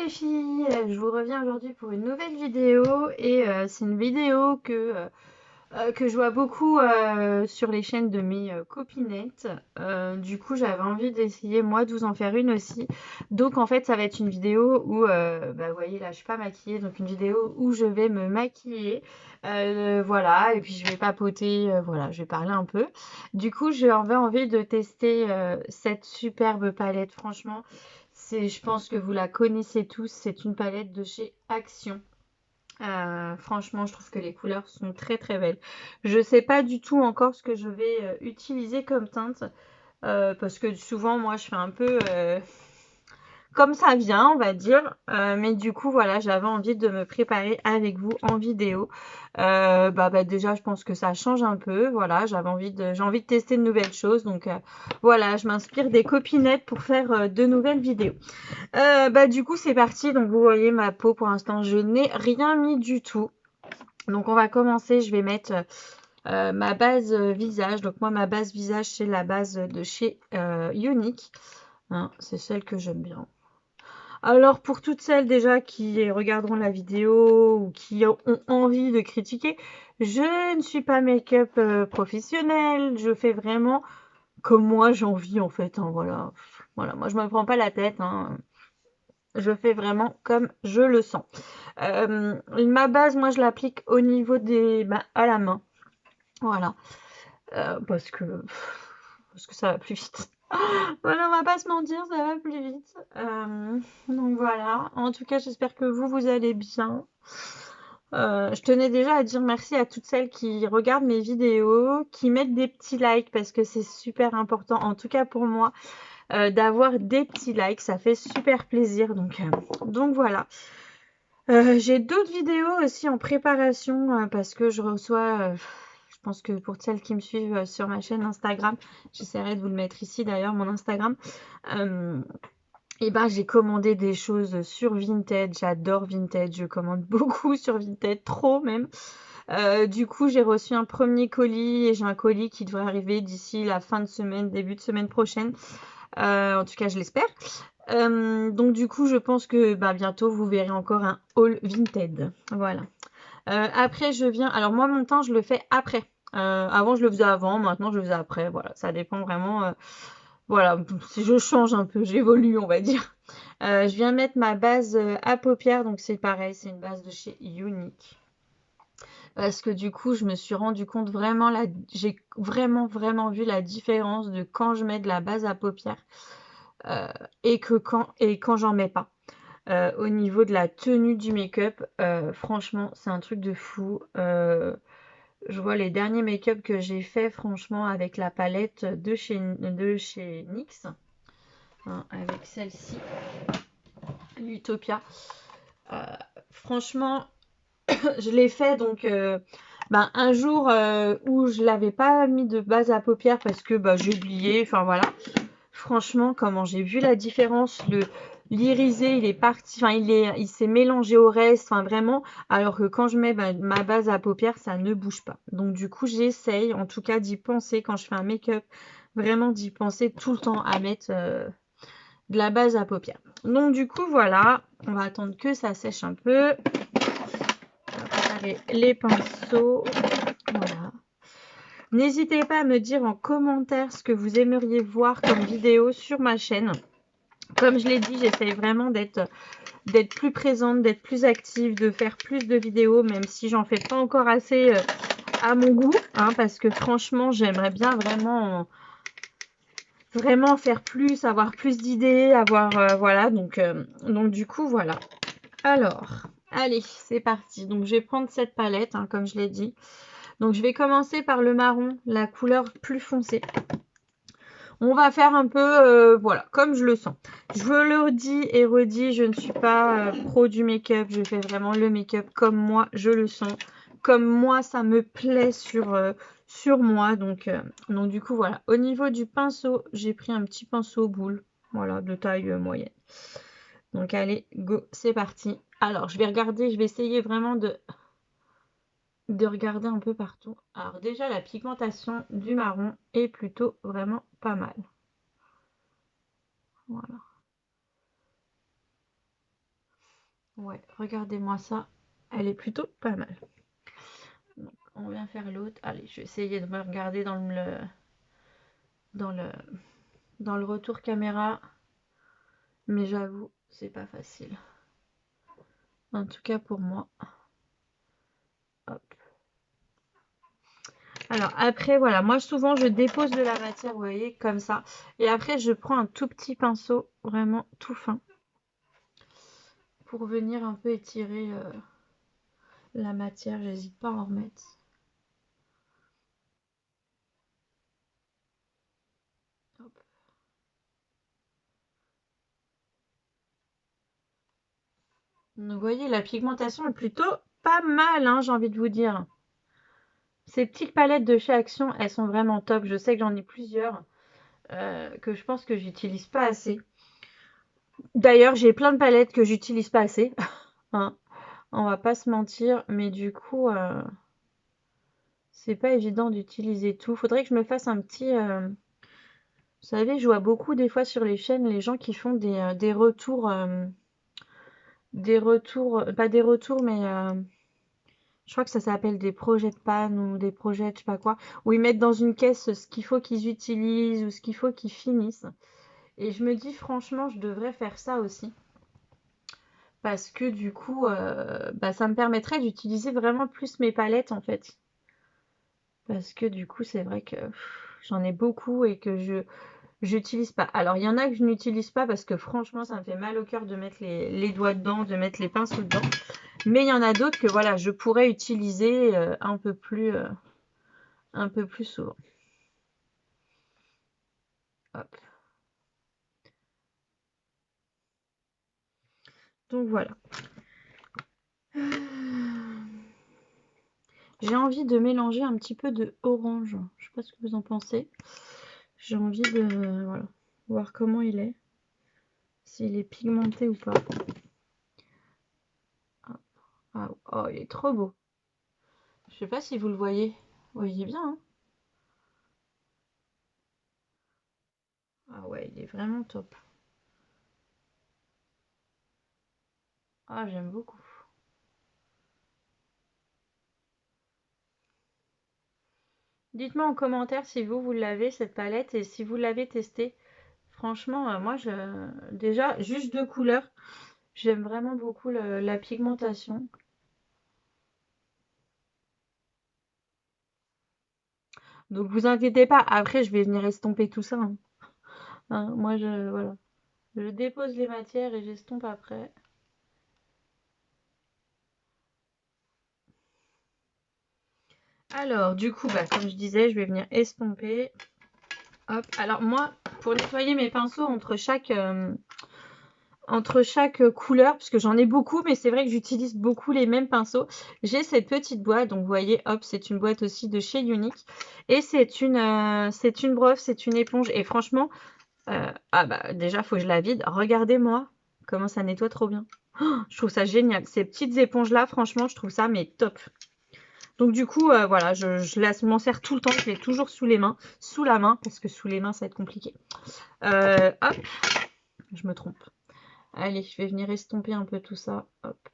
les filles, je vous reviens aujourd'hui pour une nouvelle vidéo et c'est une vidéo que je vois beaucoup sur les chaînes de mes copinettes. Du coup, j'avais envie d'essayer moi de vous en faire une aussi. Donc en fait, ça va être une vidéo où, bah, vous voyez là, je suis pas maquillée, donc une vidéo où je vais me maquiller. Voilà, et puis je vais papoter, voilà, je vais parler un peu. Du coup, j'avais envie de tester cette superbe palette. Franchement, je pense que vous la connaissez tous. C'est une palette de chez Action. Franchement, je trouve que les couleurs sont très très belles. Je sais pas du tout encore ce que je vais utiliser comme teinte parce que souvent moi je fais un peu comme ça vient, on va dire. Mais du coup, voilà, j'avais envie de me préparer avec vous en vidéo. Déjà, je pense que ça change un peu. Voilà, j'ai envie de tester de nouvelles choses. Donc, voilà, je m'inspire des copinettes pour faire de nouvelles vidéos. Du coup, c'est parti. Donc, vous voyez ma peau, pour l'instant, je n'ai rien mis du tout. Donc, on va commencer. Je vais mettre ma base visage. Donc, moi, ma base visage, c'est la base de chez Unique. Hein, c'est celle que j'aime bien. Alors pour toutes celles déjà qui regarderont la vidéo ou qui ont envie de critiquer, je ne suis pas make-up professionnel, je fais vraiment comme moi j'ai envie en fait, hein, voilà. Voilà, moi je me prends pas la tête, hein. Je fais vraiment comme je le sens. Ma base, moi je l'applique au niveau à la main, voilà. Parce que ça va plus vite. Voilà, on va pas se mentir, ça va plus vite. Donc voilà. En tout cas, j'espère que vous allez bien. Je tenais déjà à dire merci à toutes celles qui regardent mes vidéos, qui mettent des petits likes parce que c'est super important, en tout cas pour moi, d'avoir des petits likes. Ça fait super plaisir. Donc voilà. J'ai d'autres vidéos aussi en préparation parce que je reçois, je pense que pour celles qui me suivent sur ma chaîne Instagram, j'essaierai de vous le mettre ici d'ailleurs, mon Instagram. J'ai commandé des choses sur Vinted, j'adore Vinted, je commande beaucoup sur Vinted, trop même. Du coup, j'ai reçu un premier colis et j'ai un colis qui devrait arriver d'ici la fin de semaine, début de semaine prochaine. En tout cas, je l'espère. Donc du coup, je pense que bientôt, vous verrez encore un haul Vinted. Voilà. Après, alors moi, mon teint, je le fais après. Avant, je le faisais avant. Maintenant, je le faisais après. Voilà, ça dépend vraiment. Voilà, si je change un peu, j'évolue, on va dire. Je viens mettre ma base à paupières. Donc c'est pareil, c'est une base de chez Unique. Parce que du coup, je me suis rendu compte vraiment, j'ai vraiment, vraiment vu la différence de quand je mets de la base à paupières et quand j'en mets pas. Au niveau de la tenue du make-up, franchement, c'est un truc de fou. Je vois les derniers make-up que j'ai fait, franchement, avec la palette de chez NYX, hein, avec celle-ci, l'Utopia. Euh, Franchement, je l'ai fait donc un jour où je l'avais pas mis de base à paupières parce que j'ai oublié. Enfin voilà. Franchement, comment j'ai vu la différence, l'irisé, il est parti, enfin il s'est mélangé au reste, enfin vraiment, alors que quand je mets ma base à paupières, ça ne bouge pas. Donc du coup, j'essaye en tout cas d'y penser quand je fais un make-up, vraiment d'y penser tout le temps à mettre de la base à paupières. Donc du coup, voilà, on va attendre que ça sèche un peu. On va préparer les pinceaux. Voilà. N'hésitez pas à me dire en commentaire ce que vous aimeriez voir comme vidéo sur ma chaîne. Comme je l'ai dit, j'essaye vraiment d'être plus présente, d'être plus active, de faire plus de vidéos, même si j'en fais pas encore assez à mon goût, hein, parce que franchement, j'aimerais bien vraiment, vraiment faire plus, avoir plus d'idées, voilà. Donc du coup, voilà. Alors, allez, c'est parti. Donc, je vais prendre cette palette, hein, comme je l'ai dit. Donc, je vais commencer par le marron, la couleur plus foncée. On va faire un peu, voilà, comme je le sens. Je le dis et redis, je ne suis pas pro du make-up. Je fais vraiment le make-up comme moi, je le sens. Comme moi, ça me plaît sur moi. Donc, du coup, voilà. Au niveau du pinceau, j'ai pris un petit pinceau boule. Voilà, de taille moyenne. Donc, allez, go, c'est parti. Alors, je vais essayer vraiment de regarder un peu partout. Alors, déjà, la pigmentation du marron est plutôt vraiment pas mal. Voilà. Ouais, regardez-moi ça. Elle est plutôt pas mal. Donc, on vient faire l'autre. Allez, je vais essayer de me regarder dans le, dans le retour caméra. Mais j'avoue, c'est pas facile. En tout cas pour moi. Hop. Alors après, voilà, moi souvent je dépose de la matière, vous voyez, comme ça. Et après, je prends un tout petit pinceau, vraiment tout fin, pour venir un peu étirer la matière. J'hésite pas à en remettre. Hop. Donc, vous voyez, la pigmentation est plutôt pas mal, hein, j'ai envie de vous dire. Ces petites palettes de chez Action, elles sont vraiment top. Je sais que j'en ai plusieurs que je pense que j'utilise pas assez. D'ailleurs, j'ai plein de palettes que j'utilise pas assez. Hein, on va pas se mentir, mais du coup, c'est pas évident d'utiliser tout. Faudrait que je me fasse un petit. Vous savez, je vois beaucoup des fois sur les chaînes les gens qui font des retours, pas des retours, mais je crois que ça s'appelle des projets de panne ou des projets, je sais pas quoi, où ils mettent dans une caisse ce qu'il faut qu'ils utilisent ou ce qu'il faut qu'ils finissent. Et je me dis franchement, je devrais faire ça aussi. Parce que du coup, bah, ça me permettrait d'utiliser vraiment plus mes palettes en fait. Parce que du coup, c'est vrai que j'en ai beaucoup et que j'utilise pas. Alors, il y en a que je n'utilise pas parce que franchement, ça me fait mal au cœur de mettre les doigts dedans, de mettre les pinceaux dedans. Mais il y en a d'autres que voilà, je pourrais utiliser un peu plus souvent. Hop. Donc voilà. J'ai envie de mélanger un petit peu de orange. Je sais pas ce que vous en pensez. J'ai envie de voilà, voir comment il est. S'il est pigmenté ou pas. Ah, ah, oh, il est trop beau. Je sais pas si vous le voyez. Vous voyez bien, hein. Ah ouais, il est vraiment top. Ah, j'aime beaucoup. Dites-moi en commentaire si vous l'avez cette palette et si vous l'avez testée. Franchement, moi, déjà, juste deux couleurs. J'aime vraiment beaucoup la pigmentation. Donc, vous inquiétez pas. Après, je vais venir estomper tout ça, hein. Hein, moi, voilà. Je dépose les matières et j'estompe après. Alors, du coup, bah, comme je disais, je vais venir estomper. Hop. Alors, moi, pour nettoyer mes pinceaux entre chaque couleur, parce que j'en ai beaucoup, mais c'est vrai que j'utilise beaucoup les mêmes pinceaux. J'ai cette petite boîte, donc vous voyez, hop, c'est une boîte aussi de chez Unique. Et c'est une brosse, c'est une éponge. Et franchement, ah bah déjà, faut que je la vide. Regardez-moi comment ça nettoie trop bien. Oh, je trouve ça génial. Ces petites éponges-là, franchement, je trouve ça mais top. Donc du coup, voilà, je m'en sers tout le temps. Je l'ai toujours sous les mains, sous la main, parce que sous les mains, ça va être compliqué. Hop, je me trompe. Allez, je vais venir estomper un peu tout ça. Hop.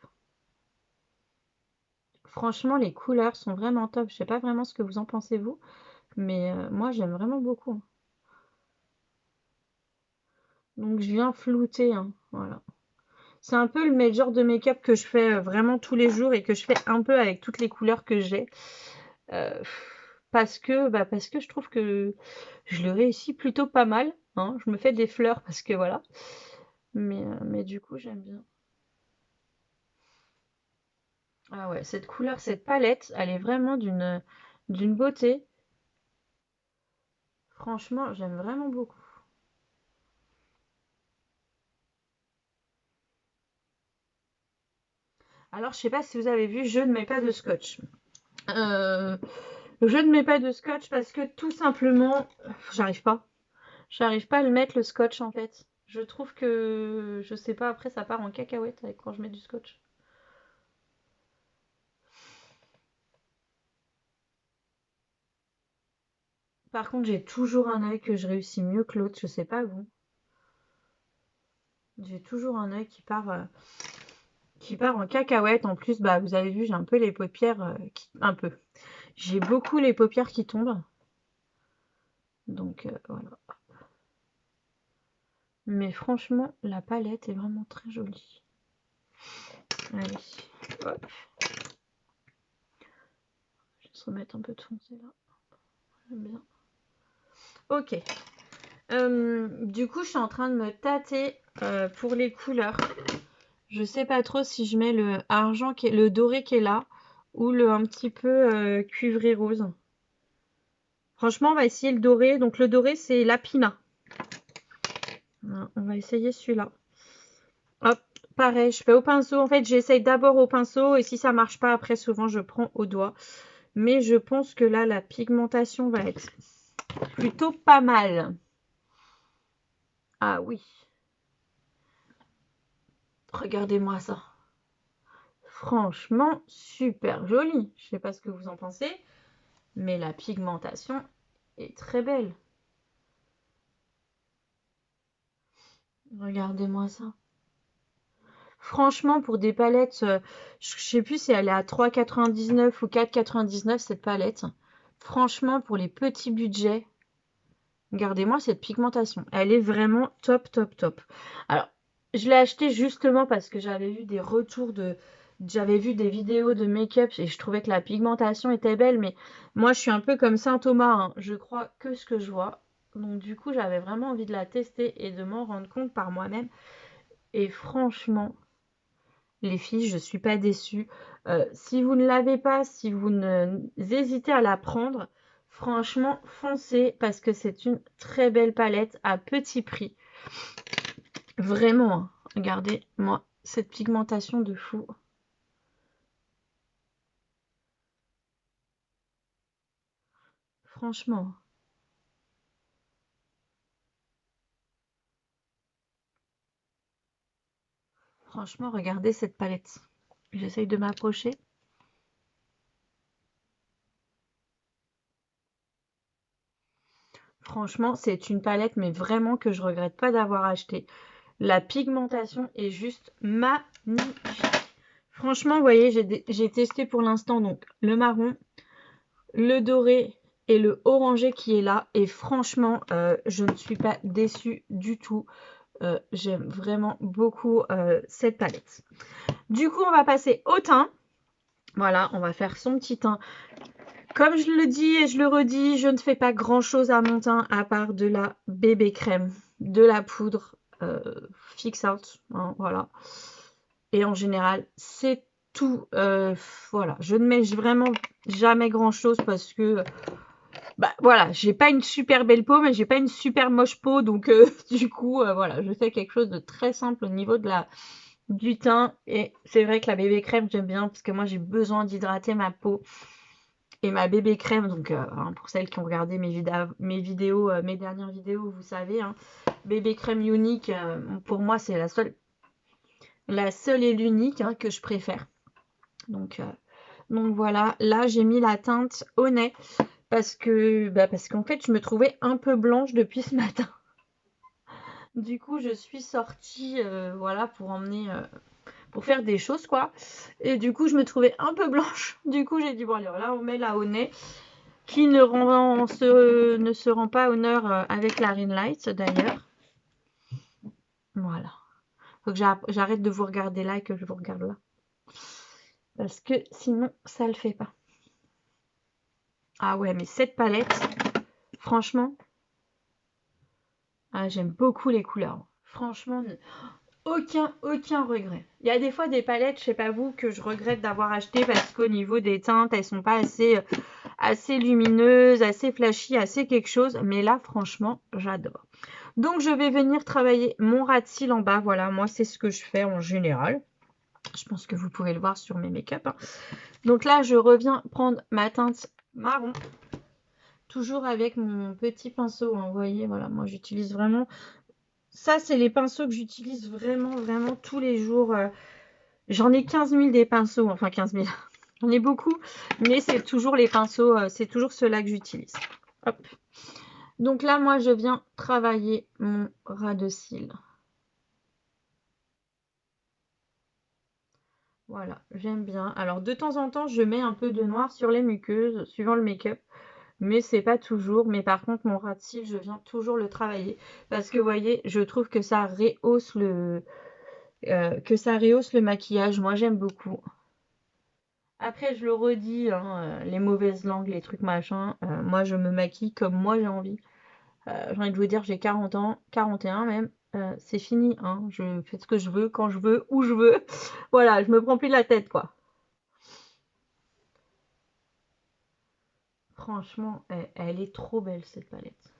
Franchement, les couleurs sont vraiment top. Je sais pas vraiment ce que vous en pensez vous, mais moi j'aime vraiment beaucoup, hein. Donc je viens flouter, hein, voilà. C'est un peu le genre de make-up que je fais vraiment tous les jours et que je fais un peu avec toutes les couleurs que j'ai. Euh, parce que je trouve que je le réussis plutôt pas mal, hein. Je me fais des fleurs parce que voilà. Mais du coup j'aime bien. Ah ouais, cette couleur, cette palette, elle est vraiment d'une beauté. Franchement, j'aime vraiment beaucoup. Alors, je sais pas si vous avez vu, je ne mets pas de scotch. Euh, je ne mets pas de scotch parce que tout simplement, j'arrive pas. J'arrive pas à le mettre le scotch en fait. Je trouve que, je sais pas, après ça part en cacahuète avec quand je mets du scotch. Par contre, j'ai toujours un œil que je réussis mieux que l'autre, je sais pas vous. J'ai toujours un œil qui part qui part en cacahuète. En plus, bah, vous avez vu, j'ai un peu les paupières un peu. J'ai beaucoup les paupières qui tombent. Donc, voilà. Mais franchement, la palette est vraiment très jolie. Allez, hop. Je vais se remettre un peu de foncé là. J'aime bien. Ok. Du coup, je suis en train de me tâter pour les couleurs. Je sais pas trop si je mets le argent qui est le doré qui est là ou le un petit peu cuivré rose. Franchement, on va essayer le doré. Donc le doré, c'est l'Apina. On va essayer celui-là. Hop, pareil, je fais au pinceau. En fait, j'essaye d'abord au pinceau et si ça marche pas, après, souvent, je prends au doigt. Mais je pense que là, la pigmentation va être plutôt pas mal. Ah oui. Regardez-moi ça. Franchement, super joli. Je sais pas ce que vous en pensez, mais la pigmentation est très belle. Regardez-moi ça. Franchement, pour des palettes, je sais plus si elle est à 3,99 ou 4,99 cette palette. Franchement, pour les petits budgets, regardez-moi cette pigmentation. Elle est vraiment top, top, top. Alors, je l'ai acheté justement parce que j'avais vu des retours j'avais vu des vidéos de make-up et je trouvais que la pigmentation était belle, mais moi je suis un peu comme Saint Thomas, hein. Je crois que ce que je vois. Donc du coup, j'avais vraiment envie de la tester et de m'en rendre compte par moi-même. Et franchement, les filles, je ne suis pas déçue. Si vous ne l'avez pas, si vous ne hésitez à la prendre, franchement, foncez parce que c'est une très belle palette à petit prix. Vraiment, hein. Regardez-moi cette pigmentation de fou. Franchement. Franchement, regardez cette palette. J'essaye de m'approcher. Franchement, c'est une palette, mais vraiment que je regrette pas d'avoir acheté. La pigmentation est juste magnifique. Franchement, vous voyez, j'ai testé pour l'instant donc le marron, le doré et le orangé qui est là. Et franchement, je ne suis pas déçue du tout. J'aime vraiment beaucoup cette palette. Du coup, on va passer au teint. Voilà, on va faire son petit teint. Comme je le dis et je le redis, je ne fais pas grand chose à mon teint à part de la bébé crème, de la poudre Fix Out, hein, voilà. Et en général, c'est tout. Voilà, je ne mets vraiment jamais grand chose parce que, bah voilà, j'ai pas une super belle peau, mais j'ai pas une super moche peau, donc du coup, voilà, je fais quelque chose de très simple au niveau de du teint. Et c'est vrai que la bébé crème, j'aime bien parce que moi, j'ai besoin d'hydrater ma peau. Et ma bébé crème, donc hein, pour celles qui ont regardé mes vidéos, mes dernières vidéos, vous savez, hein, bébé crème unique, pour moi c'est la seule et l'unique hein, que je préfère. Donc voilà, là j'ai mis la teinte au nez parce qu'en fait je me trouvais un peu blanche depuis ce matin. Du coup je suis sortie voilà pour faire des choses quoi. Et du coup je me trouvais un peu blanche. Du coup j'ai dit bon allez là on met la au nez. Qui ne se rend pas honneur avec la ring light d'ailleurs. Voilà. Faut que j'arrête de vous regarder là et que je vous regarde là. Parce que sinon, ça le fait pas. Ah ouais, mais cette palette, franchement, ah, j'aime beaucoup les couleurs. Franchement, aucun regret. Il y a des fois des palettes, je sais pas vous, que je regrette d'avoir acheté parce qu'au niveau des teintes, elles sont pas assez lumineuses, assez flashy, assez quelque chose. Mais là, franchement, j'adore. Donc, je vais venir travailler mon ras de cils en bas. Voilà, moi, c'est ce que je fais en général. Je pense que vous pouvez le voir sur mes make-up, hein. Donc là, je reviens prendre ma teinte marron. Toujours avec mon petit pinceau, hein. Vous voyez, voilà, moi, j'utilise vraiment... Ça, c'est les pinceaux que j'utilise vraiment, vraiment tous les jours. J'en ai 15 000 des pinceaux. Enfin, 15 000. J'en ai beaucoup. Mais c'est toujours les pinceaux, c'est toujours ceux-là que j'utilise. Hop. Donc là, moi, je viens travailler mon ras de cils. Voilà, j'aime bien. Alors de temps en temps, je mets un peu de noir sur les muqueuses, suivant le make-up. Mais c'est pas toujours. Mais par contre, mon ras de cils, je viens toujours le travailler. Parce que, vous voyez, je trouve que ça rehausse le maquillage. Moi, j'aime beaucoup. Après, je le redis, hein, les mauvaises langues, les trucs machin. Moi, je me maquille comme moi j'ai envie. J'ai envie de vous dire, j'ai 40 ans, 41 même. C'est fini, hein. Je fais ce que je veux, quand je veux, où je veux. Voilà, je me prends plus la tête, quoi. Franchement, elle est trop belle, cette palette.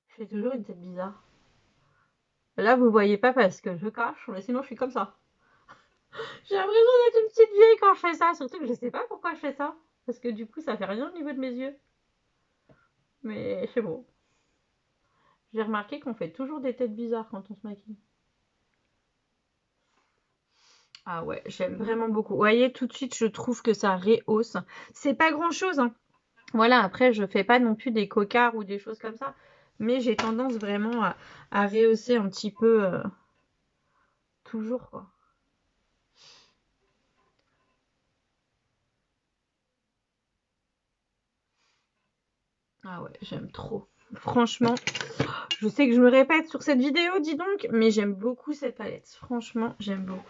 Je fais toujours une tête bizarre. Là, vous voyez pas parce que je cache, mais sinon, je suis comme ça. J'ai l'impression d'être une petite vieille quand je fais ça. Surtout que je sais pas pourquoi je fais ça. Parce que du coup, ça fait rien au niveau de mes yeux. Mais c'est bon. J'ai remarqué qu'on fait toujours des têtes bizarres quand on se maquille. Ah ouais, j'aime vraiment beaucoup. Vous voyez, tout de suite, je trouve que ça rehausse. C'est pas grand-chose, hein. Voilà, après, je fais pas non plus des cocards ou des choses comme ça. Mais j'ai tendance vraiment à rehausser un petit peu toujours, quoi. Ah ouais, j'aime trop. Franchement, je sais que je me répète sur cette vidéo, dis donc, mais j'aime beaucoup cette palette. Franchement, j'aime beaucoup.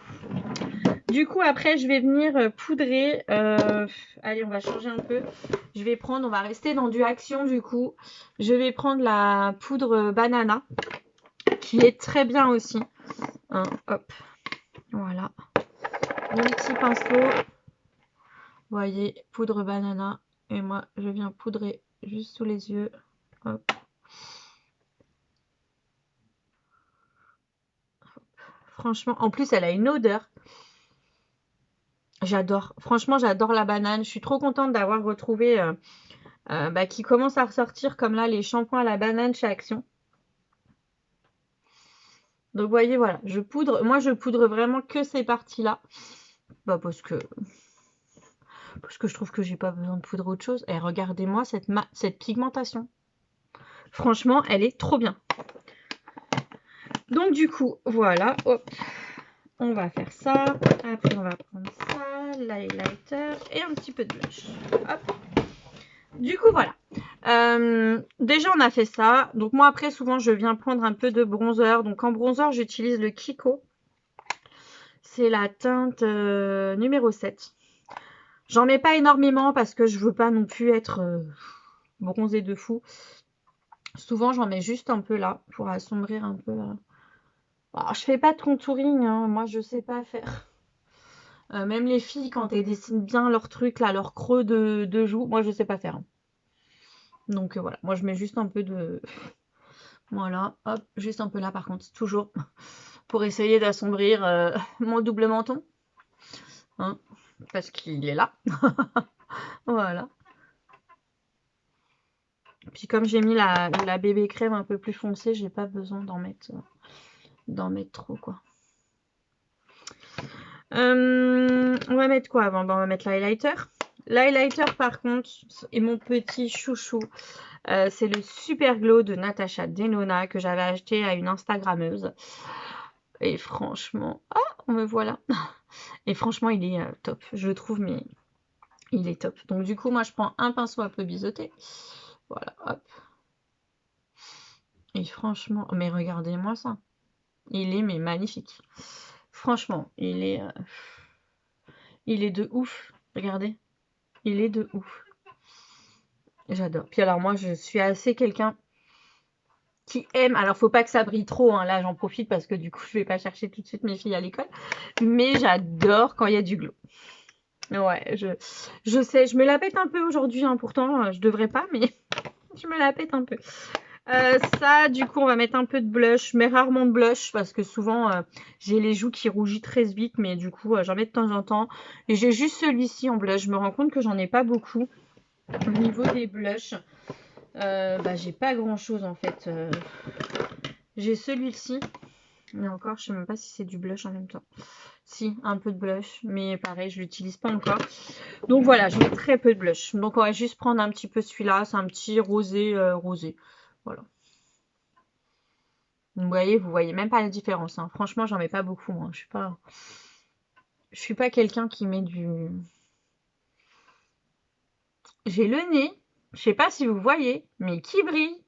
Du coup, après, je vais venir poudrer. Allez, on va changer un peu. On va rester dans du action du coup. Je vais prendre la poudre banana, qui est très bien aussi. Hein, hop, voilà. Mon petit pinceau. Vous voyez, poudre banana. Et moi, je viens poudrer juste sous les yeux. Hop. Franchement, en plus, elle a une odeur. J'adore. Franchement, j'adore la banane. Je suis trop contente d'avoir retrouvé qui commence à ressortir comme là les shampoings à la banane chez Action. Donc, vous voyez, voilà, je poudre. Moi, je poudre vraiment que ces parties-là. Bah, parce que je trouve que j'ai pas besoin de poudre autre chose. Et regardez-moi cette pigmentation. Franchement, elle est trop bien. Donc, du coup, voilà. Hop. On va faire ça. Après, on va prendre ça, l'highlighter et un petit peu de blush. Hop. Du coup, voilà. Déjà, on a fait ça. Donc, moi, après, souvent, je viens prendre un peu de bronzer. Donc, en bronzer, j'utilise le Kiko. C'est la teinte numéro 7. J'en mets pas énormément parce que je veux pas non plus être bronzée de fou. Souvent, j'en mets juste un peu là pour assombrir un peu. Alors, je fais pas de contouring, hein. Moi, je sais pas faire. Même les filles, quand elles dessinent bien leur truc, là, leur creux de joue, moi, je sais pas faire. Donc, voilà. Moi, je mets juste un peu de... Voilà, hop, juste un peu là, par contre, toujours pour essayer d'assombrir mon double menton. Hein, parce qu'il est là. Voilà. Puis comme j'ai mis la bébé crème un peu plus foncée, j'ai pas besoin d'en mettre trop, quoi. On va mettre quoi avant? On va mettre l'highlighter. L'highlighter, par contre, est mon petit chouchou. C'est le Super Glow de Natasha Denona que j'avais acheté à une Instagrammeuse. Et franchement... Ah, on me voit là. Et franchement, il est top. Je le trouve, mais il est top. Donc du coup, moi, je prends un pinceau un peu biseauté. Voilà, hop. Et franchement... Mais regardez-moi ça. Il est mais magnifique. Franchement, il est de ouf. Regardez, il est de ouf. J'adore. Puis alors moi, je suis assez quelqu'un qui aime. Alors, faut pas que ça brille trop, hein. Là, j'en profite parce que du coup, je vais pas chercher tout de suite mes filles à l'école. Mais j'adore quand il y a du glow. Ouais, je sais, je me la pète un peu aujourd'hui, hein. Pourtant, je devrais pas, mais je me la pète un peu. Ça, du coup, on va mettre un peu de blush, mais rarement de blush parce que souvent, j'ai les joues qui rougissent très vite, mais du coup, j'en mets de temps en temps. Et j'ai juste celui-ci en blush. Je me rends compte que j'en ai pas beaucoup. Au niveau des blushs, j'ai pas grand-chose en fait. J'ai celui-ci, mais encore, je sais même pas si c'est du blush en même temps. Si, un peu de blush, mais pareil, je l'utilise pas encore. Donc voilà, je mets très peu de blush. Donc on va juste prendre un petit peu celui-là, c'est un petit rosé rosé. Voilà. Vous voyez même pas la différence, hein. Franchement, j'en mets pas beaucoup, moi. Je suis pas quelqu'un qui met du... J'ai le nez, je sais pas si vous voyez, mais qui brille.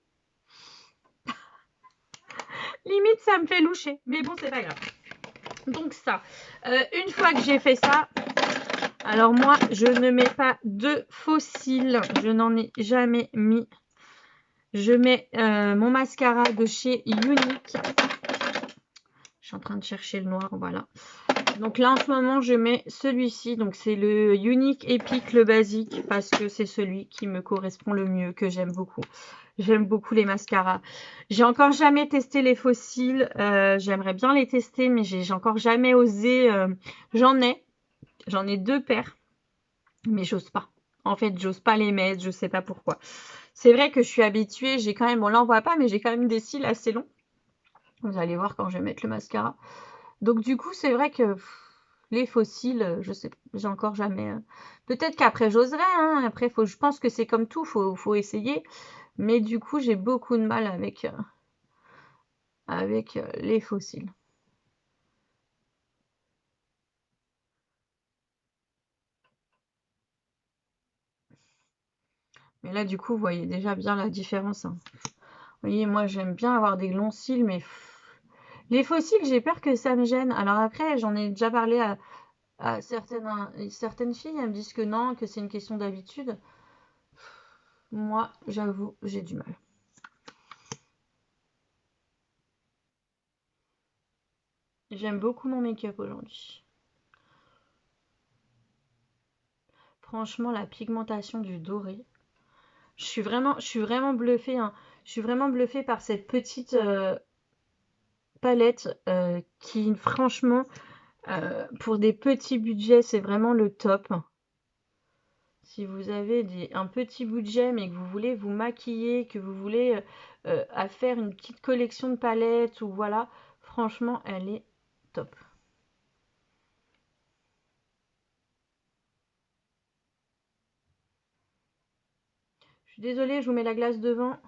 Limite, ça me fait loucher. Mais bon, c'est pas grave. Donc ça, une fois que j'ai fait ça, alors moi, je ne mets pas de faux cils. Je n'en ai jamais mis. Je mets mon mascara de chez Unique. Je suis en train de chercher le noir, voilà. Donc là, en ce moment, je mets celui-ci. Donc c'est le Unique Epic, le basique, parce que c'est celui qui me correspond le mieux, que j'aime beaucoup. J'aime beaucoup les mascaras. J'ai encore jamais testé les faux cils. J'aimerais bien les tester, mais j'ai encore jamais osé. J'en ai 2 paires, mais j'ose pas. En fait, j'ose pas les mettre, je sais pas pourquoi. C'est vrai que je suis habituée, j'ai quand même, on l'en voit pas, mais j'ai quand même des cils assez longs. Vous allez voir quand je vais mettre le mascara. Donc du coup, c'est vrai que les faux cils, je sais pas, j'ai encore jamais. Peut-être qu'après j'oserais, hein. Après, je pense que c'est comme tout, faut essayer. Mais du coup, j'ai beaucoup de mal avec les faux cils. Mais là, du coup, vous voyez déjà bien la différence, hein. Vous voyez, moi, j'aime bien avoir des longs cils, mais les faux cils, j'ai peur que ça me gêne. Alors après, j'en ai déjà parlé à certaines filles, elles me disent que non, que c'est une question d'habitude. Moi, j'avoue, j'ai du mal. J'aime beaucoup mon make-up aujourd'hui. Franchement, la pigmentation du doré. Je suis vraiment bluffée, hein. Je suis vraiment bluffée par cette petite palette qui, franchement, pour des petits budgets, c'est vraiment le top. Si vous avez un petit budget, mais que vous voulez vous maquiller, que vous voulez à faire une petite collection de palettes, ou voilà, franchement, elle est top. Je suis désolée, je vous mets la glace devant,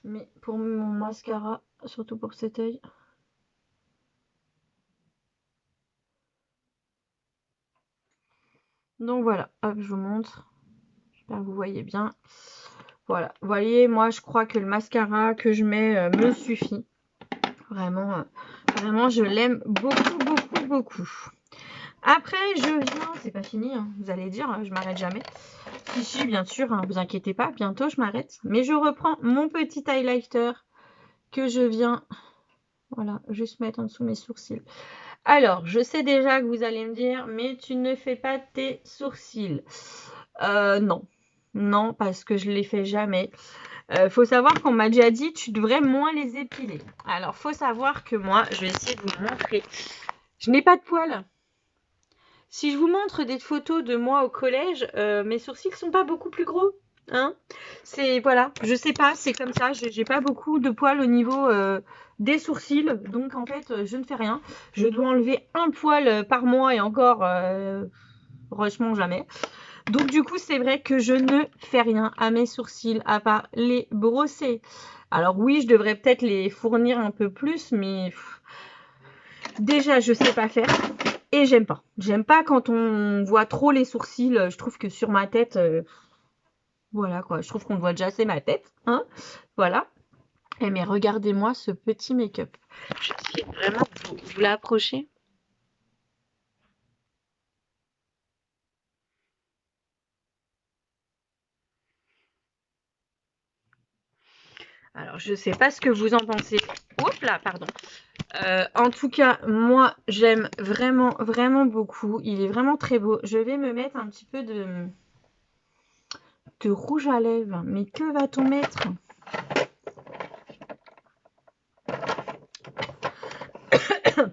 mais pour mon mascara, surtout pour cet œil. Donc voilà, hop, je vous montre. J'espère que vous voyez bien. Voilà, vous voyez, moi je crois que le mascara que je mets me suffit. Vraiment, je l'aime beaucoup, beaucoup, beaucoup. Après, je viens, c'est pas fini, hein, vous allez dire, je m'arrête jamais. Si, bien sûr, hein, vous inquiétez pas, bientôt je m'arrête. Mais je reprends mon petit highlighter que je viens, voilà, juste mettre en dessous mes sourcils. Alors, je sais déjà que vous allez me dire, mais tu ne fais pas tes sourcils. Non. Non, parce que je les fais jamais. Faut savoir qu'on m'a déjà dit, tu devrais moins les épiler. Alors, faut savoir que moi, je vais essayer de vous montrer. Je n'ai pas de poils. Si je vous montre des photos de moi au collège, mes sourcils sont pas beaucoup plus gros. Hein, c'est voilà, je sais pas, c'est comme ça. J'ai pas beaucoup de poils au niveau des sourcils, donc en fait, je ne fais rien. Je dois enlever un poil par mois et encore, franchement, jamais. Donc du coup, c'est vrai que je ne fais rien à mes sourcils à part les brosser. Alors oui, je devrais peut-être les fournir un peu plus, mais déjà, je sais pas faire. Et j'aime pas. J'aime pas quand on voit trop les sourcils. Je trouve que sur ma tête, voilà quoi. Je trouve qu'on voit déjà assez ma tête. Hein, voilà. Et mais regardez-moi ce petit make-up. Je vais vraiment vous l'approcher. Alors, je sais pas ce que vous en pensez. Oups là, pardon. En tout cas, moi, j'aime vraiment, vraiment beaucoup. Il est vraiment très beau. Je vais me mettre un petit peu de rouge à lèvres. Mais que va-t-on mettre?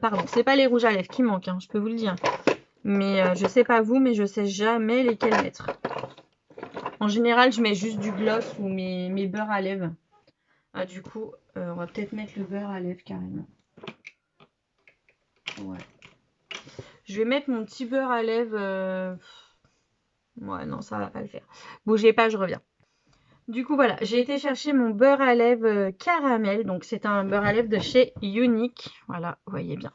Pardon, c'est pas les rouges à lèvres qui manquent, hein, je peux vous le dire. Mais je sais pas vous, mais je sais jamais lesquels mettre. En général, je mets juste du gloss ou mes beurres à lèvres. Ah, du coup, on va peut-être mettre le beurre à lèvres carrément. Ouais. Je vais mettre mon petit beurre à lèvres. Ouais, non, ça va pas le faire. Bougez pas, je reviens. Du coup, voilà, j'ai été chercher mon beurre à lèvres caramel. Donc, c'est un beurre à lèvres de chez Unique. Voilà, vous voyez bien.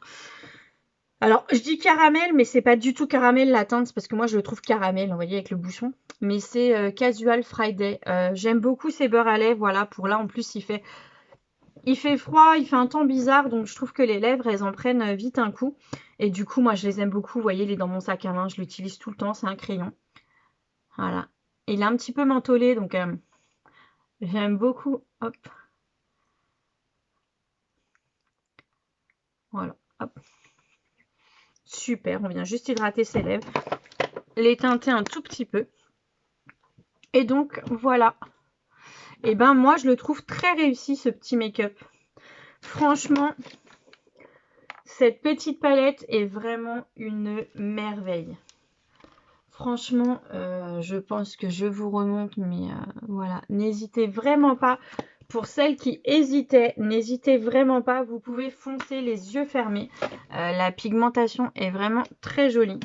Alors, je dis caramel, mais c'est pas du tout caramel la teinte, parce que moi, je le trouve caramel, vous voyez, avec le bouchon. Mais c'est Casual Friday. J'aime beaucoup ces beurres à lèvres, voilà. Pour là, en plus, il fait froid, il fait un temps bizarre, donc je trouve que les lèvres, elles en prennent vite un coup. Et du coup, moi, je les aime beaucoup. Vous voyez, il est dans mon sac à main, je l'utilise tout le temps, c'est un crayon. Voilà. Il est un petit peu mentholé, donc j'aime beaucoup. Hop, voilà. Hop. Super, on vient juste hydrater ses lèvres, les teinter un tout petit peu. Et donc, voilà. Et ben, moi, je le trouve très réussi, ce petit make-up. Franchement, cette petite palette est vraiment une merveille. Franchement, je pense que je vous remonte, mais voilà, n'hésitez vraiment pas. Pour celles qui hésitaient, n'hésitez vraiment pas, vous pouvez foncer les yeux fermés. La pigmentation est vraiment très jolie.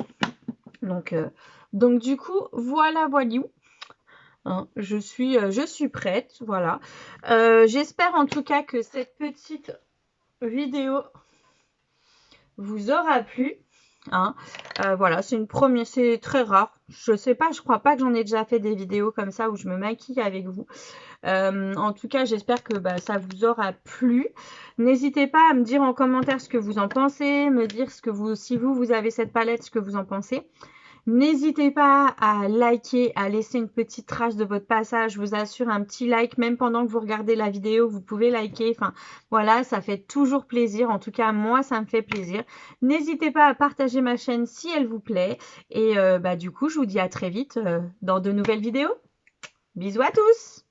Donc du coup, voilà, voilou. Hein, je suis prête, voilà. J'espère en tout cas que cette petite vidéo vous aura plu. Hein. Voilà, c'est une première, c'est très rare. Je sais pas, je crois pas que j'en ai déjà fait des vidéos comme ça où je me maquille avec vous. En tout cas, j'espère que ça vous aura plu. N'hésitez pas à me dire en commentaire ce que vous en pensez, me dire ce que vous, si vous avez cette palette, ce que vous en pensez. N'hésitez pas à liker, à laisser une petite trace de votre passage. Je vous assure, un petit like, même pendant que vous regardez la vidéo, vous pouvez liker. Enfin, voilà, ça fait toujours plaisir. En tout cas, moi, ça me fait plaisir. N'hésitez pas à partager ma chaîne si elle vous plaît. Et du coup, je vous dis à très vite dans de nouvelles vidéos. Bisous à tous!